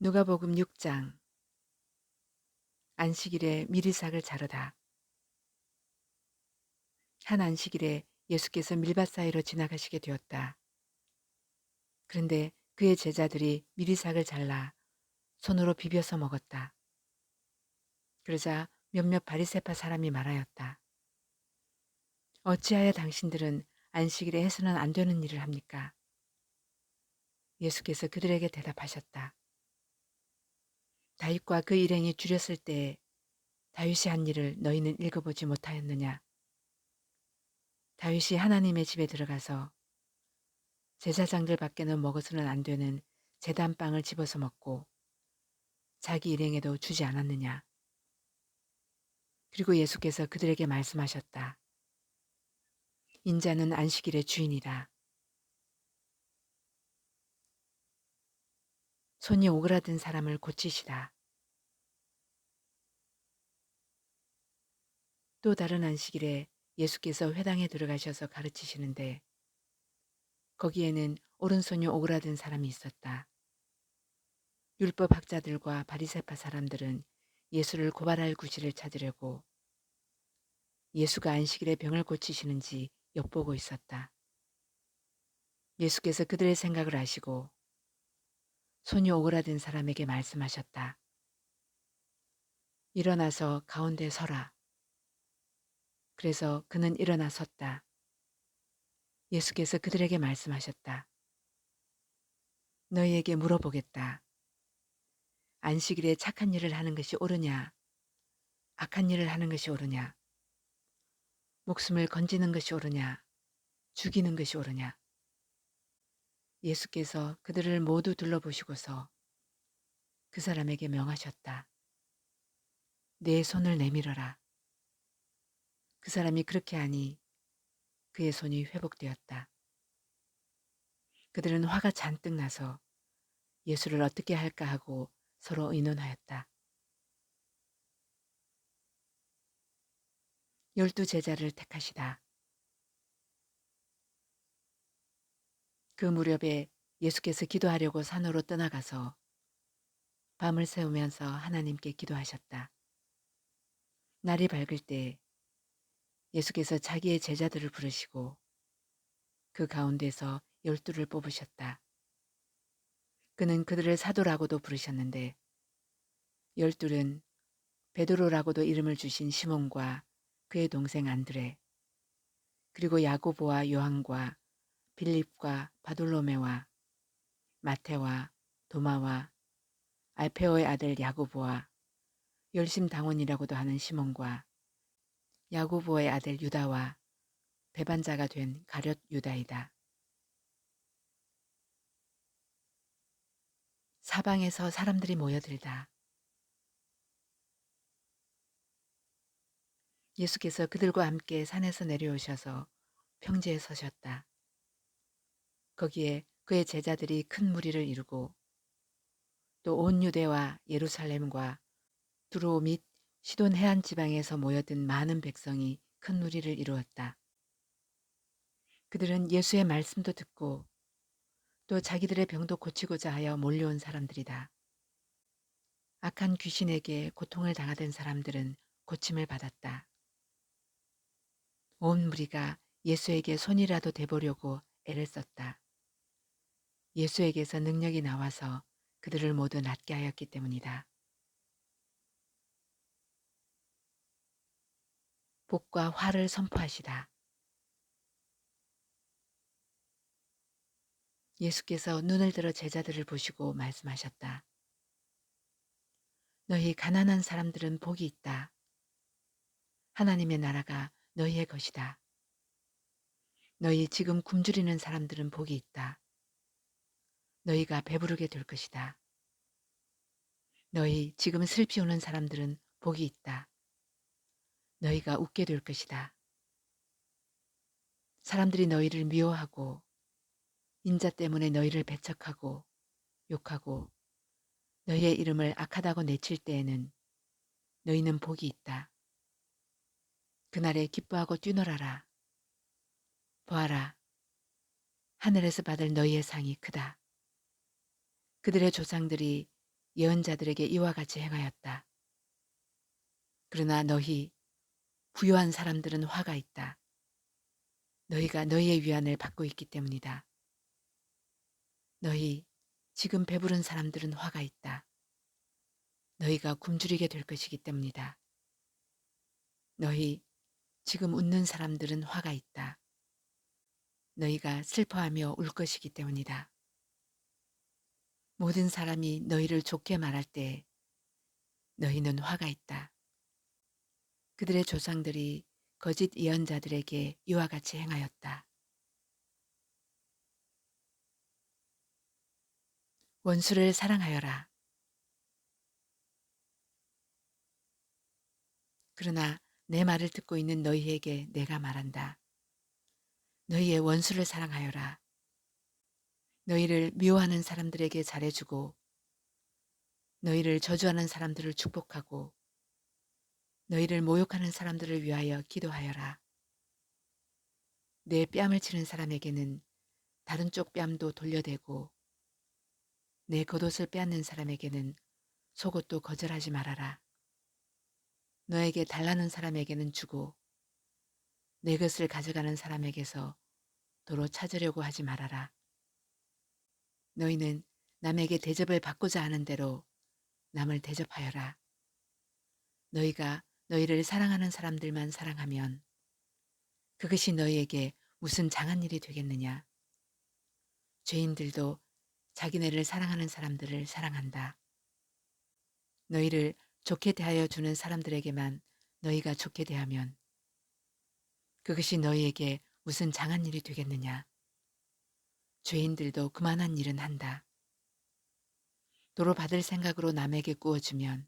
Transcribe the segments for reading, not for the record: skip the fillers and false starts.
누가복음 6장. 안식일에 미리삭을 자르다. 한 안식일에 예수께서 밀밭 사이로 지나가시게 되었다. 그런데 그의 제자들이 미리삭을 잘라 손으로 비벼서 먹었다. 그러자 몇몇 바리새파 사람이 말하였다. 어찌하여 당신들은 안식일에 해서는 안 되는 일을 합니까? 예수께서 그들에게 대답하셨다. 다윗과 그 일행이 줄였을 때에 다윗이 한 일을 너희는 읽어보지 못하였느냐? 다윗이 하나님의 집에 들어가서 제사장들 밖에는 먹어서는 안 되는 제단빵을 집어서 먹고 자기 일행에도 주지 않았느냐. 그리고 예수께서 그들에게 말씀하셨다. 인자는 안식일의 주인이라. 손이 오그라든 사람을 고치시다. 또 다른 안식일에 예수께서 회당에 들어가셔서 가르치시는데 거기에는 오른손이 오그라든 사람이 있었다. 율법 학자들과 바리새파 사람들은 예수를 고발할 구실을 찾으려고 예수가 안식일에 병을 고치시는지 엿보고 있었다. 예수께서 그들의 생각을 아시고 손이 오그라든 사람에게 말씀하셨다. 일어나서 가운데 서라. 그래서 그는 일어나 섰다. 예수께서 그들에게 말씀하셨다. 너희에게 물어보겠다. 안식일에 착한 일을 하는 것이 옳으냐? 악한 일을 하는 것이 옳으냐? 목숨을 건지는 것이 옳으냐? 죽이는 것이 옳으냐? 예수께서 그들을 모두 둘러보시고서 그 사람에게 명하셨다. 내 손을 내밀어라. 그 사람이 그렇게 하니 그의 손이 회복되었다. 그들은 화가 잔뜩 나서 예수를 어떻게 할까 하고 서로 의논하였다. 12 제자를 택하시다. 그 무렵에 예수께서 기도하려고 산으로 떠나가서 밤을 새우면서 하나님께 기도하셨다. 날이 밝을 때 예수께서 자기의 제자들을 부르시고 그 가운데서 12를 뽑으셨다. 그는 그들을 사도라고도 부르셨는데 12은 베드로라고도 이름을 주신 시몬과 그의 동생 안드레, 그리고 야고보와 요한과 빌립과 바돌로메와 마테와 도마와 알페오의 아들 야고보와 열심당원이라고도 하는 시몬과 야고보의 아들 유다와 배반자가 된 가룟 유다이다. 사방에서 사람들이 모여들다. 예수께서 그들과 함께 산에서 내려오셔서 평지에 서셨다. 거기에 그의 제자들이 큰 무리를 이루고 또 온 유대와 예루살렘과 두로 및 시돈 해안 지방에서 모여든 많은 백성이 큰 무리를 이루었다. 그들은 예수의 말씀도 듣고 또 자기들의 병도 고치고자 하여 몰려온 사람들이다. 악한 귀신에게 고통을 당하던 사람들은 고침을 받았다. 온 무리가 예수에게 손이라도 대보려고 애를 썼다. 예수에게서 능력이 나와서 그들을 모두 낫게 하였기 때문이다. 복과 화를 선포하시다. 예수께서 눈을 들어 제자들을 보시고 말씀하셨다. 너희 가난한 사람들은 복이 있다. 하나님의 나라가 너희의 것이다. 너희 지금 굶주리는 사람들은 복이 있다. 너희가 배부르게 될 것이다. 너희 지금 슬피 우는 사람들은 복이 있다. 너희가 웃게 될 것이다. 사람들이 너희를 미워하고 인자 때문에 너희를 배척하고 욕하고 너희의 이름을 악하다고 내칠 때에는 너희는 복이 있다. 그날에 기뻐하고 뛰놀아라. 보아라. 하늘에서 받을 너희의 상이 크다. 그들의 조상들이 예언자들에게 이와 같이 행하였다. 그러나 너희 부요한 사람들은 화가 있다. 너희가 너희의 위안을 받고 있기 때문이다. 너희 지금 배부른 사람들은 화가 있다. 너희가 굶주리게 될 것이기 때문이다. 너희 지금 웃는 사람들은 화가 있다. 너희가 슬퍼하며 울 것이기 때문이다. 모든 사람이 너희를 좋게 말할 때 너희는 화가 있다. 그들의 조상들이 거짓 예언자들에게 이와 같이 행하였다. 원수를 사랑하여라. 그러나 내 말을 듣고 있는 너희에게 내가 말한다. 너희의 원수를 사랑하여라. 너희를 미워하는 사람들에게 잘해주고 너희를 저주하는 사람들을 축복하고 너희를 모욕하는 사람들을 위하여 기도하여라. 내 뺨을 치는 사람에게는 다른 쪽 뺨도 돌려대고 내 겉옷을 빼앗는 사람에게는 속옷도 거절하지 말아라. 너에게 달라는 사람에게는 주고 내 것을 가져가는 사람에게서 도로 찾으려고 하지 말아라. 너희는 남에게 대접을 받고자 하는 대로 남을 대접하여라. 너희가 너희를 사랑하는 사람들만 사랑하면 그것이 너희에게 무슨 장한 일이 되겠느냐. 죄인들도 자기네를 사랑하는 사람들을 사랑한다. 너희를 좋게 대하여 주는 사람들에게만 너희가 좋게 대하면 그것이 너희에게 무슨 장한 일이 되겠느냐. 죄인들도 그만한 일은 한다. 도로 받을 생각으로 남에게 꾸어주면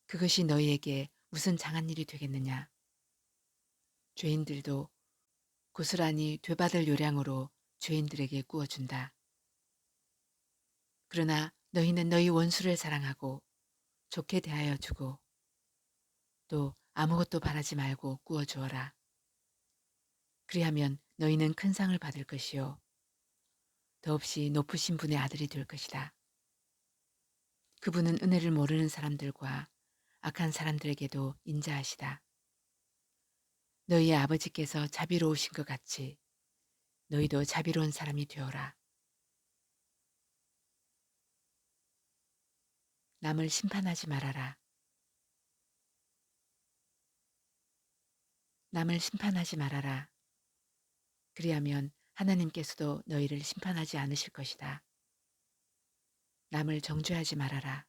그것이 너희에게 무슨 장한 일이 되겠느냐. 죄인들도 고스란히 되받을 요량으로 죄인들에게 꾸어준다. 그러나 너희는 너희 원수를 사랑하고 좋게 대하여 주고 또 아무것도 바라지 말고 꾸어주어라. 그리하면 너희는 큰 상을 받을 것이요 더없이 높으신 분의 아들이 될 것이다. 그분은 은혜를 모르는 사람들과 악한 사람들에게도 인자하시다. 너희의 아버지께서 자비로우신 것 같이 너희도 자비로운 사람이 되어라. 남을 심판하지 말아라. 남을 심판하지 말아라. 그리하면 하나님께서도 너희를 심판하지 않으실 것이다. 남을 정죄하지 말아라.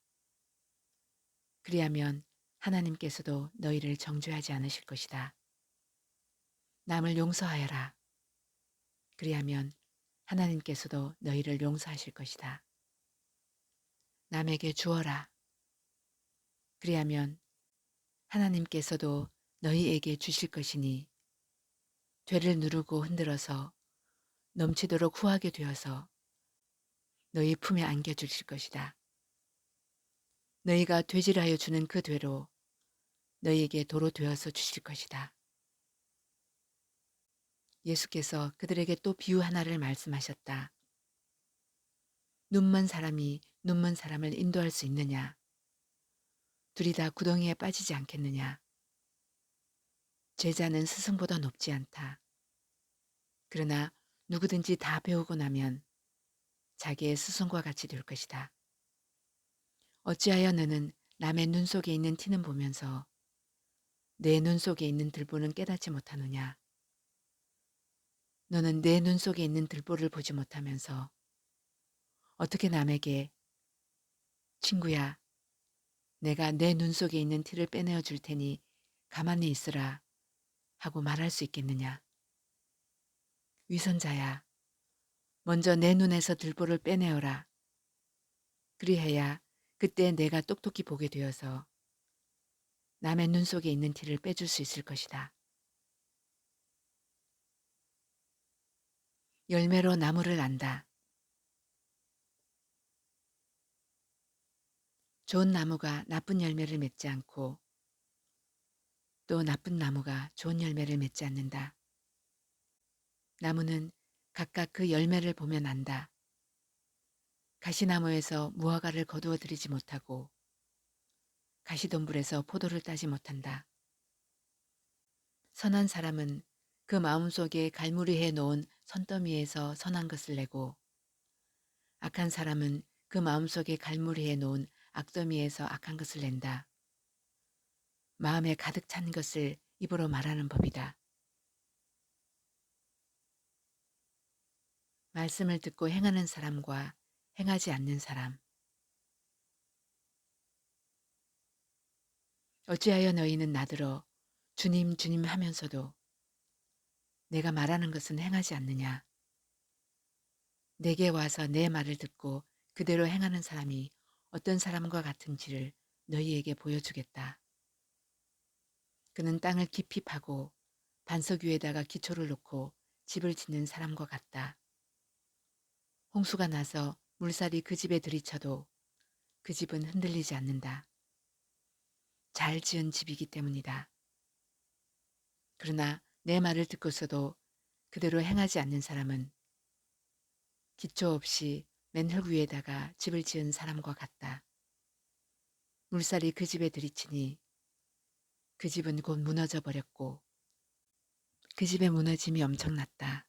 그리하면 하나님께서도 너희를 정죄하지 않으실 것이다. 남을 용서하여라. 그리하면 하나님께서도 너희를 용서하실 것이다. 남에게 주어라. 그리하면 하나님께서도 너희에게 주실 것이니 되를 누르고 흔들어서 넘치도록 후하게 되어서 너희 품에 안겨 주실 것이다. 너희가 되질하여 주는 그 되로 너희에게 도로 되어서 주실 것이다. 예수께서 그들에게 또 비유 하나를 말씀하셨다. 눈먼 사람이 눈먼 사람을 인도할 수 있느냐? 둘이 다 구덩이에 빠지지 않겠느냐? 제자는 스승보다 높지 않다. 그러나 누구든지 다 배우고 나면 자기의 스승과 같이 될 것이다. 어찌하여 너는 남의 눈 속에 있는 티는 보면서 내 눈 속에 있는 들보는 깨닫지 못하느냐? 너는 내 눈 속에 있는 들보를 보지 못하면서 어떻게 남에게 친구야, 내가 내 눈 속에 있는 티를 빼내어 줄 테니 가만히 있으라 하고 말할 수 있겠느냐? 위선자야, 먼저 내 눈에서 들보를 빼내어라. 그리해야 그때 내가 똑똑히 보게 되어서 남의 눈 속에 있는 티를 빼줄 수 있을 것이다. 열매로 나무를 안다. 좋은 나무가 나쁜 열매를 맺지 않고 또 나쁜 나무가 좋은 열매를 맺지 않는다. 나무는 각각 그 열매를 보면 안다. 가시나무에서 무화과를 거두어 들이지 못하고 가시덤불에서 포도를 따지 못한다. 선한 사람은 그 마음속에 갈무리해 놓은 선더미에서 선한 것을 내고 악한 사람은 그 마음속에 갈무리해 놓은 악더미에서 악한 것을 낸다. 마음에 가득 찬 것을 입으로 말하는 법이다. 말씀을 듣고 행하는 사람과 행하지 않는 사람. 어찌하여 너희는 나더러 주님 주님 하면서도 내가 말하는 것은 행하지 않느냐. 내게 와서 내 말을 듣고 그대로 행하는 사람이 어떤 사람과 같은지를 너희에게 보여주겠다. 그는 땅을 깊이 파고 반석 위에다가 기초를 놓고 집을 짓는 사람과 같다. 홍수가 나서 물살이 그 집에 들이쳐도 그 집은 흔들리지 않는다. 잘 지은 집이기 때문이다. 그러나 내 말을 듣고서도 그대로 행하지 않는 사람은 기초 없이 맨 흙 위에다가 집을 지은 사람과 같다. 물살이 그 집에 들이치니 그 집은 곧 무너져 버렸고 그 집의 무너짐이 엄청났다.